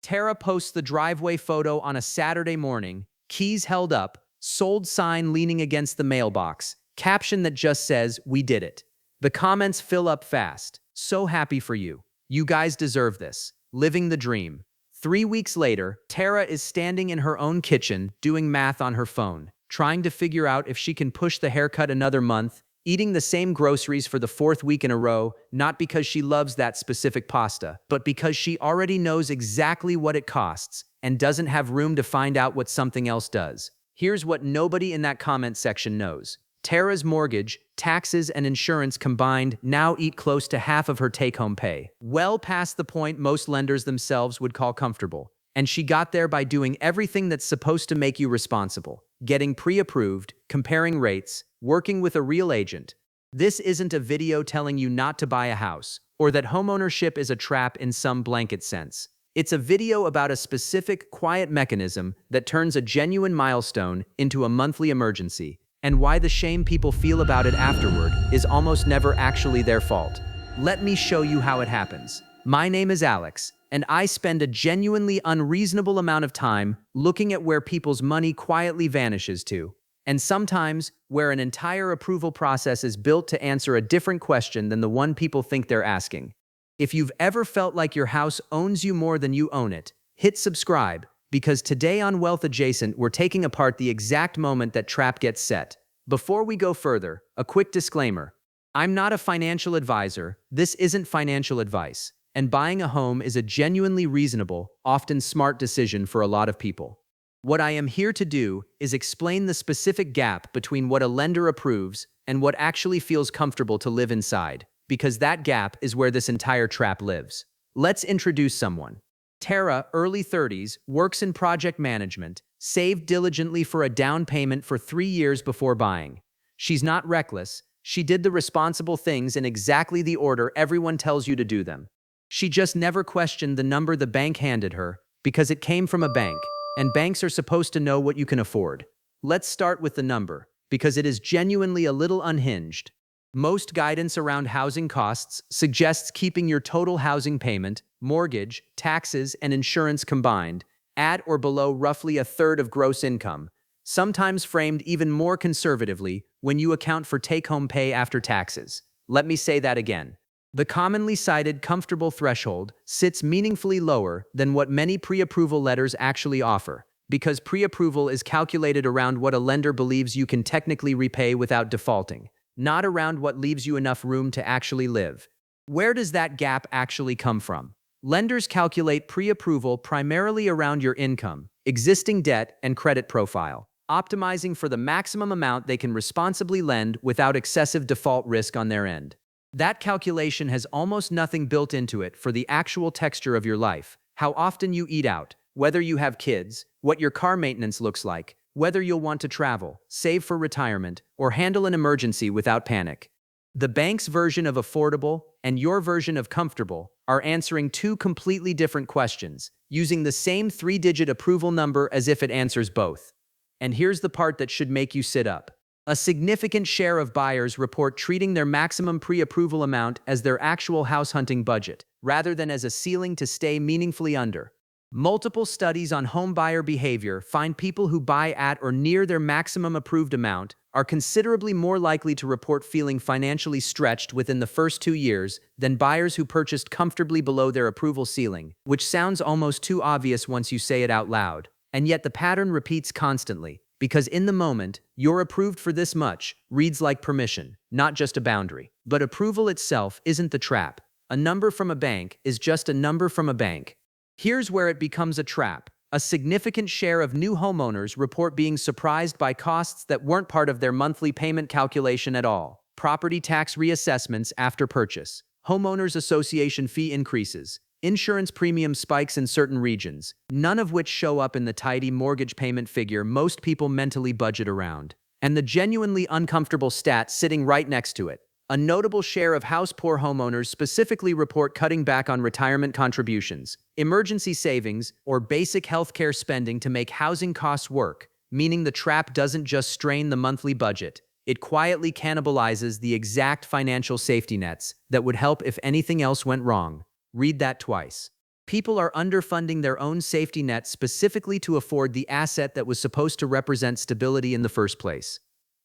Tara posts the driveway photo on a Saturday morning, keys held up, sold sign leaning against the mailbox, caption that just says, "We did it." The comments fill up fast. "So happy for you. You guys deserve this. Living the dream." 3 weeks later, Tara is standing in her own kitchen, doing math on her phone, trying to figure out if she can push the haircut another month, eating the same groceries for the 4th week in a row, not because she loves that specific pasta, but because she already knows exactly what it costs and doesn't have room to find out what something else does. Here's what nobody in that comment section knows. Tara's mortgage, taxes, and insurance combined now eat close to half of her take-home pay, well past the point most lenders themselves would call comfortable. And she got there by doing everything that's supposed to make you responsible: getting pre-approved, comparing rates, working with a real agent. This isn't a video telling you not to buy a house, or that homeownership is a trap in some blanket sense. It's a video about a specific, quiet mechanism that turns a genuine milestone into a monthly emergency, and why the shame people feel about it afterward is almost never actually their fault. Let me show you how it happens. My name is Alex, and I spend a genuinely unreasonable amount of time looking at where people's money quietly vanishes to, and sometimes where an entire approval process is built to answer a different question than the one people think they're asking. If you've ever felt like your house owns you more than you own it, hit subscribe, because today on Wealth Adjacent, we're taking apart the exact moment that trap gets set. Before we go further, a quick disclaimer. I'm not a financial advisor, this isn't financial advice, and buying a home is a genuinely reasonable, often smart decision for a lot of people. What I am here to do is explain the specific gap between what a lender approves and what actually feels comfortable to live inside, because that gap is where this entire trap lives. Let's introduce someone. Tara, early 30s, works in project management, saved diligently for a down payment for 3 years before buying. She's not reckless, she did the responsible things in exactly the order everyone tells you to do them. She just never questioned the number the bank handed her, because it came from a bank, and banks are supposed to know what you can afford. Let's start with the number, because it is genuinely a little unhinged. Most guidance around housing costs suggests keeping your total housing payment, mortgage, taxes, and insurance combined at or below roughly a third of gross income, sometimes framed even more conservatively when you account for take-home pay after taxes. Let me say that again. The commonly cited comfortable threshold sits meaningfully lower than what many pre-approval letters actually offer, because pre-approval is calculated around what a lender believes you can technically repay without defaulting, not around what leaves you enough room to actually live. Where does that gap actually come from? Lenders calculate pre-approval primarily around your income, existing debt, and credit profile, optimizing for the maximum amount they can responsibly lend without excessive default risk on their end. That calculation has almost nothing built into it for the actual texture of your life, how often you eat out, whether you have kids, what your car maintenance looks like, whether you'll want to travel, save for retirement, or handle an emergency without panic. The bank's version of affordable and your version of comfortable are answering two completely different questions, using the same 3-digit approval number as if it answers both. And here's the part that should make you sit up. A significant share of buyers report treating their maximum pre-approval amount as their actual house hunting budget, rather than as a ceiling to stay meaningfully under. Multiple studies on home buyer behavior find people who buy at or near their maximum approved amount are considerably more likely to report feeling financially stretched within the first 2 years than buyers who purchased comfortably below their approval ceiling, which sounds almost too obvious once you say it out loud. And yet the pattern repeats constantly, because in the moment, "you're approved for this much" reads like permission, not just a boundary. But approval itself isn't the trap. A number from a bank is just a number from a bank. Here's where it becomes a trap. A significant share of new homeowners report being surprised by costs that weren't part of their monthly payment calculation at all. Property tax reassessments after purchase, homeowners association fee increases, insurance premium spikes in certain regions, none of which show up in the tidy mortgage payment figure most people mentally budget around. And the genuinely uncomfortable stat sitting right next to it. A notable share of house-poor homeowners specifically report cutting back on retirement contributions, emergency savings, or basic healthcare spending to make housing costs work, meaning the trap doesn't just strain the monthly budget, it quietly cannibalizes the exact financial safety nets that would help if anything else went wrong. Read that twice. People are underfunding their own safety net specifically to afford the asset that was supposed to represent stability in the first place.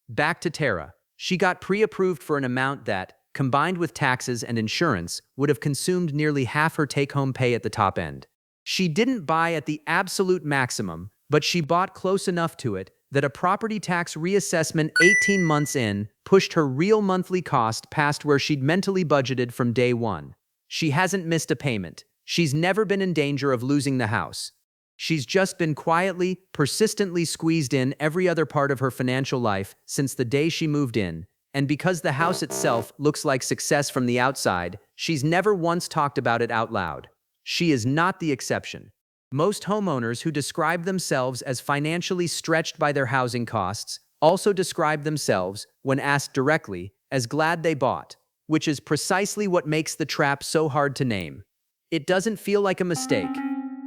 Back to Tara. She got pre-approved for an amount that, combined with taxes and insurance, would have consumed nearly half her take-home pay at the top end. She didn't buy at the absolute maximum, but she bought close enough to it that a property tax reassessment 18 months in pushed her real monthly cost past where she'd mentally budgeted from day one. She hasn't missed a payment. She's never been in danger of losing the house. She's just been quietly, persistently squeezed in every other part of her financial life since the day she moved in, and because the house itself looks like success from the outside, she's never once talked about it out loud. She is not the exception. Most homeowners who describe themselves as financially stretched by their housing costs also describe themselves, when asked directly, as glad they bought, which is precisely what makes the trap so hard to name. It doesn't feel like a mistake.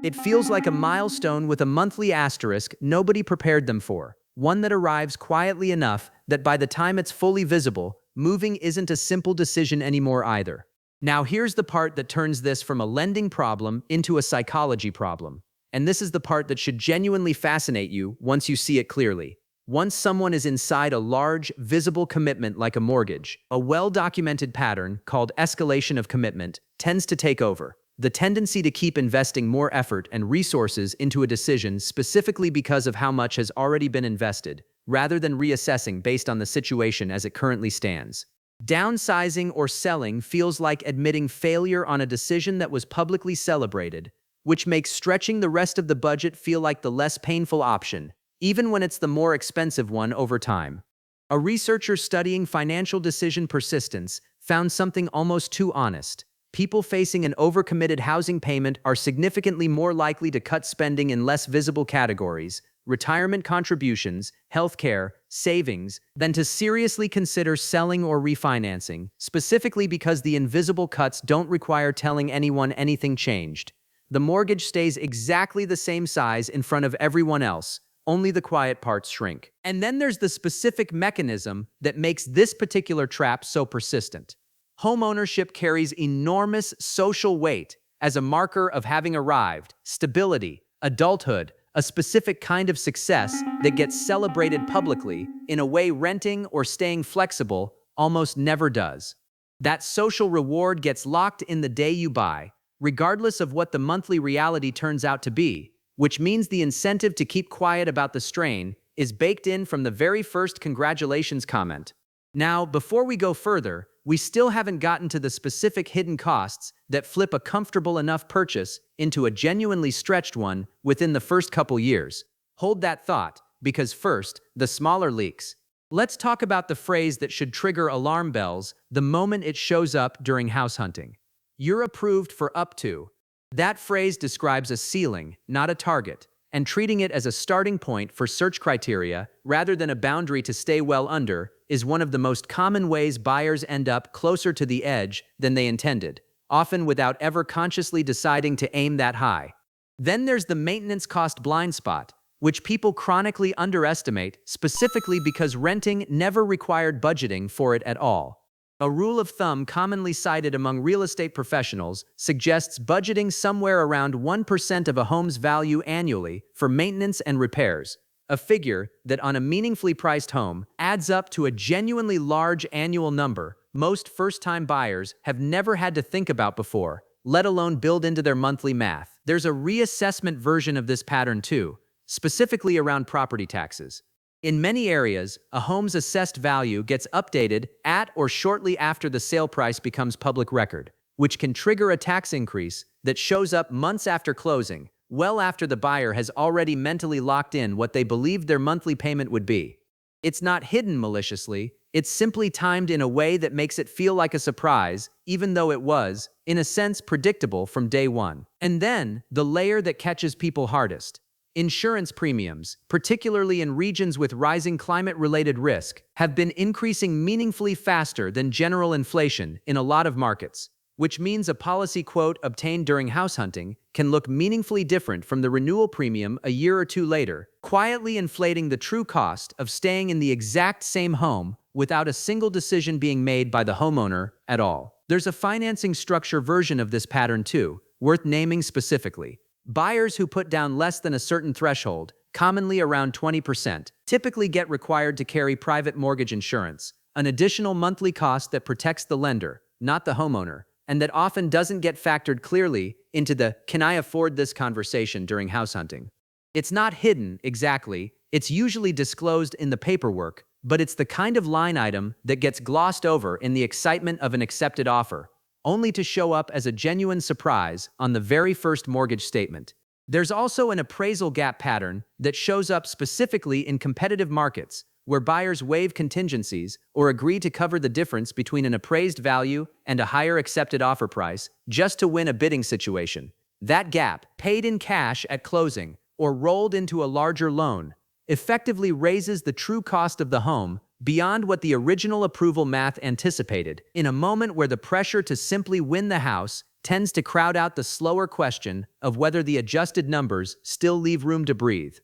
It feels like a milestone with a monthly asterisk nobody prepared them for, one that arrives quietly enough that by the time it's fully visible, moving isn't a simple decision anymore either. Now here's the part that turns this from a lending problem into a psychology problem. And this is the part that should genuinely fascinate you once you see it clearly. Once someone is inside a large, visible commitment like a mortgage, a well-documented pattern called escalation of commitment tends to take over. The tendency to keep investing more effort and resources into a decision specifically because of how much has already been invested, rather than reassessing based on the situation as it currently stands. Downsizing or selling feels like admitting failure on a decision that was publicly celebrated, which makes stretching the rest of the budget feel like the less painful option, even when it's the more expensive one over time. A researcher studying financial decision persistence found something almost too honest. People facing an overcommitted housing payment are significantly more likely to cut spending in less visible categories, retirement contributions, healthcare, savings, than to seriously consider selling or refinancing, specifically because the invisible cuts don't require telling anyone anything changed. The mortgage stays exactly the same size in front of everyone else, only the quiet parts shrink. And then there's the specific mechanism that makes this particular trap so persistent. Homeownership carries enormous social weight as a marker of having arrived, stability, adulthood, a specific kind of success that gets celebrated publicly in a way renting or staying flexible almost never does. That social reward gets locked in the day you buy, regardless of what the monthly reality turns out to be, which means the incentive to keep quiet about the strain is baked in from the very first congratulations comment. Now, before we go further, we still haven't gotten to the specific hidden costs that flip a comfortable enough purchase into a genuinely stretched one within the first couple years. Hold that thought, because first, the smaller leaks. Let's talk about the phrase that should trigger alarm bells the moment it shows up during house hunting. You're approved for up to. That phrase describes a ceiling, not a target, and treating it as a starting point for search criteria rather than a boundary to stay well under is one of the most common ways buyers end up closer to the edge than they intended, often without ever consciously deciding to aim that high. Then there's the maintenance cost blind spot, which people chronically underestimate, specifically because renting never required budgeting for it at all. A rule of thumb commonly cited among real estate professionals suggests budgeting somewhere around 1% of a home's value annually for maintenance and repairs, a figure that on a meaningfully priced home adds up to a genuinely large annual number most first-time buyers have never had to think about before, let alone build into their monthly math. There's a reassessment version of this pattern too, specifically around property taxes. In many areas, a home's assessed value gets updated at or shortly after the sale price becomes public record, which can trigger a tax increase that shows up months after closing, well after the buyer has already mentally locked in what they believed their monthly payment would be. It's not hidden maliciously, it's simply timed in a way that makes it feel like a surprise, even though it was, in a sense, predictable from day one. And then, the layer that catches people hardest. Insurance premiums, particularly in regions with rising climate-related risk, have been increasing meaningfully faster than general inflation in a lot of markets, which means a policy quote obtained during house hunting can look meaningfully different from the renewal premium a year or two later, quietly inflating the true cost of staying in the exact same home without a single decision being made by the homeowner at all. There's a financing structure version of this pattern too, worth naming specifically. Buyers who put down less than a certain threshold, commonly around 20%, typically get required to carry private mortgage insurance, an additional monthly cost that protects the lender, not the homeowner, and that often doesn't get factored clearly into the "can I afford this" conversation during house hunting. It's not hidden, exactly, it's usually disclosed in the paperwork, but it's the kind of line item that gets glossed over in the excitement of an accepted offer, only to show up as a genuine surprise on the very first mortgage statement. There's also an appraisal gap pattern that shows up specifically in competitive markets, where buyers waive contingencies or agree to cover the difference between an appraised value and a higher accepted offer price just to win a bidding situation. That gap, paid in cash at closing or rolled into a larger loan, effectively raises the true cost of the home beyond what the original approval math anticipated, in a moment where the pressure to simply win the house tends to crowd out the slower question of whether the adjusted numbers still leave room to breathe.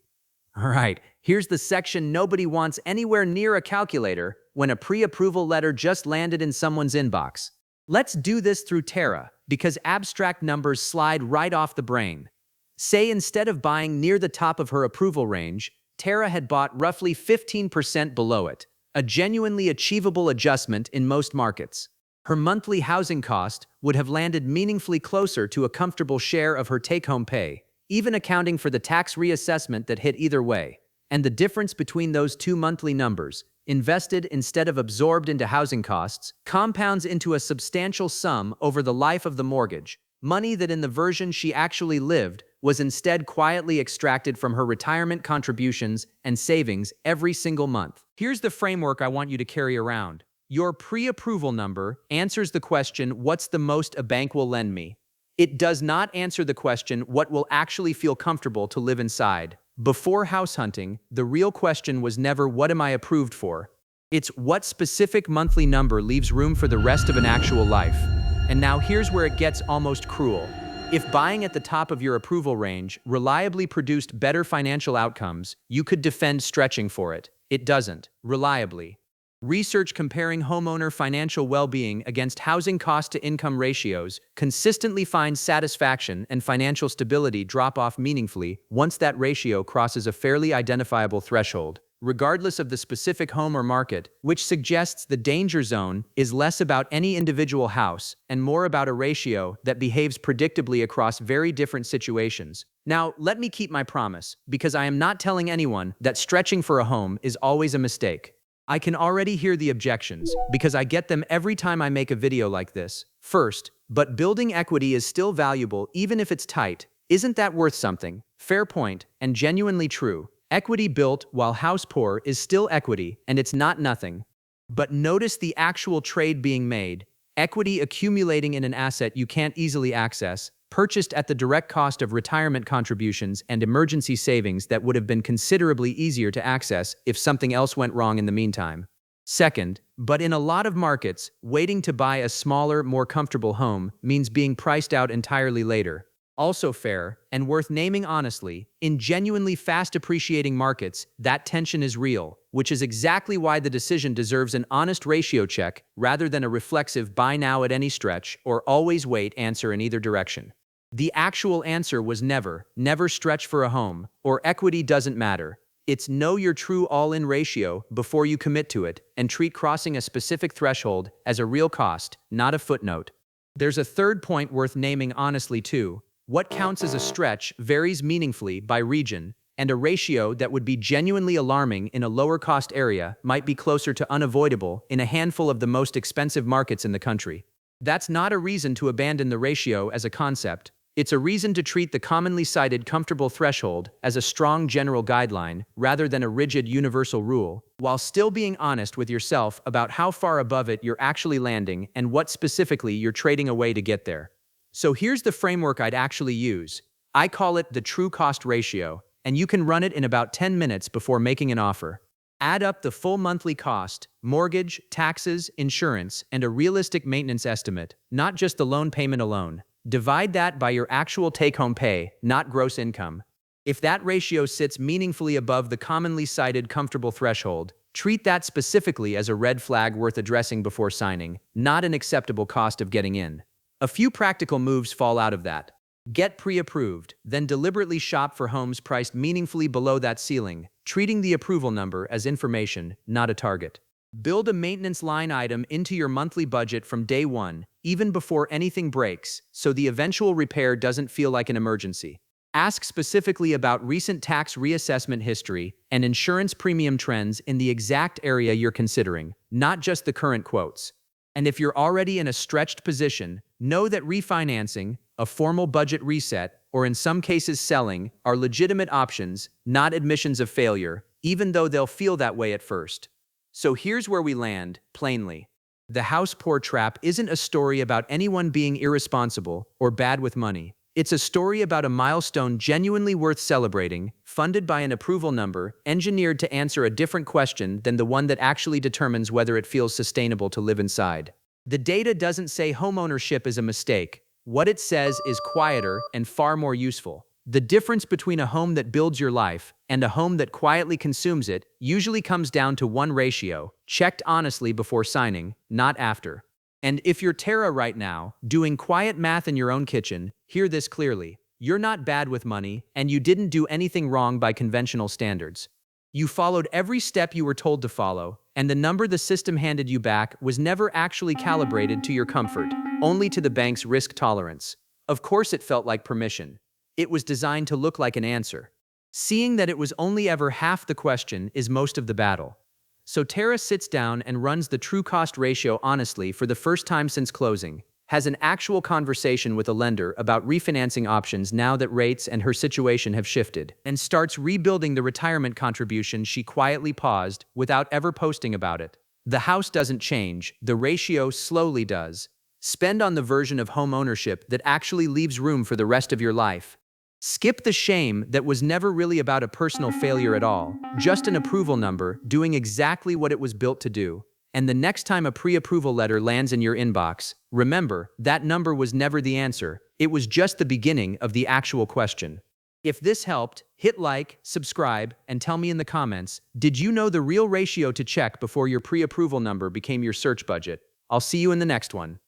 All right, here's the section nobody wants anywhere near a calculator when a pre-approval letter just landed in someone's inbox. Let's do this through Terra, because abstract numbers slide right off the brain. Say instead of buying near the top of her approval range, Terra had bought roughly 15% below it, a genuinely achievable adjustment in most markets. Her monthly housing cost would have landed meaningfully closer to a comfortable share of her take-home pay, even accounting for the tax reassessment that hit either way. And the difference between those two monthly numbers, invested instead of absorbed into housing costs, compounds into a substantial sum over the life of the mortgage, money that in the version she actually lived was instead quietly extracted from her retirement contributions and savings every single month. Here's the framework I want you to carry around. Your pre-approval number answers the question, what's the most a bank will lend me? It does not answer the question, what will actually feel comfortable to live inside. Before house hunting, the real question was never, what am I approved for? It's, what specific monthly number leaves room for the rest of an actual life? And now here's where it gets almost cruel. If buying at the top of your approval range reliably produced better financial outcomes, you could defend stretching for it. It doesn't, reliably. Research comparing homeowner financial well-being against housing cost-to-income ratios consistently finds satisfaction and financial stability drop off meaningfully once that ratio crosses a fairly identifiable threshold, regardless of the specific home or market, which suggests the danger zone is less about any individual house and more about a ratio that behaves predictably across very different situations. Now, let me keep my promise, because I am not telling anyone that stretching for a home is always a mistake. I can already hear the objections, because I get them every time I make a video like this. First, but building equity is still valuable even if it's tight. Isn't that worth something? Fair point, and genuinely true. Equity built while house poor is still equity, and it's not nothing. But notice the actual trade being made. Equity accumulating in an asset you can't easily access, purchased at the direct cost of retirement contributions and emergency savings that would have been considerably easier to access if something else went wrong in the meantime. Second, but in a lot of markets, waiting to buy a smaller, more comfortable home means being priced out entirely later. Also fair, and worth naming honestly, in genuinely fast appreciating markets, that tension is real, which is exactly why the decision deserves an honest ratio check rather than a reflexive buy now at any stretch or always wait answer in either direction. The actual answer was never stretch for a home, or equity doesn't matter. It's know your true all-in ratio before you commit to it, and treat crossing a specific threshold as a real cost, not a footnote. There's a third point worth naming honestly too. What counts as a stretch varies meaningfully by region, and a ratio that would be genuinely alarming in a lower-cost area might be closer to unavoidable in a handful of the most expensive markets in the country. That's not a reason to abandon the ratio as a concept. It's a reason to treat the commonly cited comfortable threshold as a strong general guideline rather than a rigid universal rule, while still being honest with yourself about how far above it you're actually landing and what specifically you're trading away to get there. So here's the framework I'd actually use. I call it the true cost ratio, and you can run it in about 10 minutes before making an offer. Add up the full monthly cost, mortgage, taxes, insurance, and a realistic maintenance estimate, not just the loan payment alone. Divide that by your actual take-home pay, not gross income. If that ratio sits meaningfully above the commonly cited comfortable threshold, treat that specifically as a red flag worth addressing before signing, not an acceptable cost of getting in. A few practical moves fall out of that. Get pre-approved, then deliberately shop for homes priced meaningfully below that ceiling, treating the approval number as information, not a target. Build a maintenance line item into your monthly budget from day one, even before anything breaks, so the eventual repair doesn't feel like an emergency. Ask specifically about recent tax reassessment history and insurance premium trends in the exact area you're considering, not just the current quotes. And if you're already in a stretched position, know that refinancing, a formal budget reset, or in some cases selling, are legitimate options, not admissions of failure, even though they'll feel that way at first. So here's where we land, plainly. The house poor trap isn't a story about anyone being irresponsible or bad with money. It's a story about a milestone genuinely worth celebrating, funded by an approval number, engineered to answer a different question than the one that actually determines whether it feels sustainable to live inside. The data doesn't say homeownership is a mistake. What it says is quieter and far more useful. The difference between a home that builds your life and a home that quietly consumes it usually comes down to one ratio, checked honestly before signing, not after. And if you're Tara right now, doing quiet math in your own kitchen, hear this clearly. You're not bad with money, and you didn't do anything wrong by conventional standards. You followed every step you were told to follow, and the number the system handed you back was never actually calibrated to your comfort, only to the bank's risk tolerance. Of course it felt like permission. It was designed to look like an answer. Seeing that it was only ever half the question is most of the battle. So Tara sits down and runs the true cost ratio honestly for the first time since closing, has an actual conversation with a lender about refinancing options now that rates and her situation have shifted, and starts rebuilding the retirement contribution she quietly paused without ever posting about it. The house doesn't change, the ratio slowly does. Spend on the version of home ownership that actually leaves room for the rest of your life. Skip the shame that was never really about a personal failure at all, just an approval number doing exactly what it was built to do. And the next time a pre-approval letter lands in your inbox, remember, that number was never the answer. It was just the beginning of the actual question. If this helped, hit like, subscribe, and tell me in the comments, did you know the real ratio to check before your pre-approval number became your search budget? I'll see you in the next one.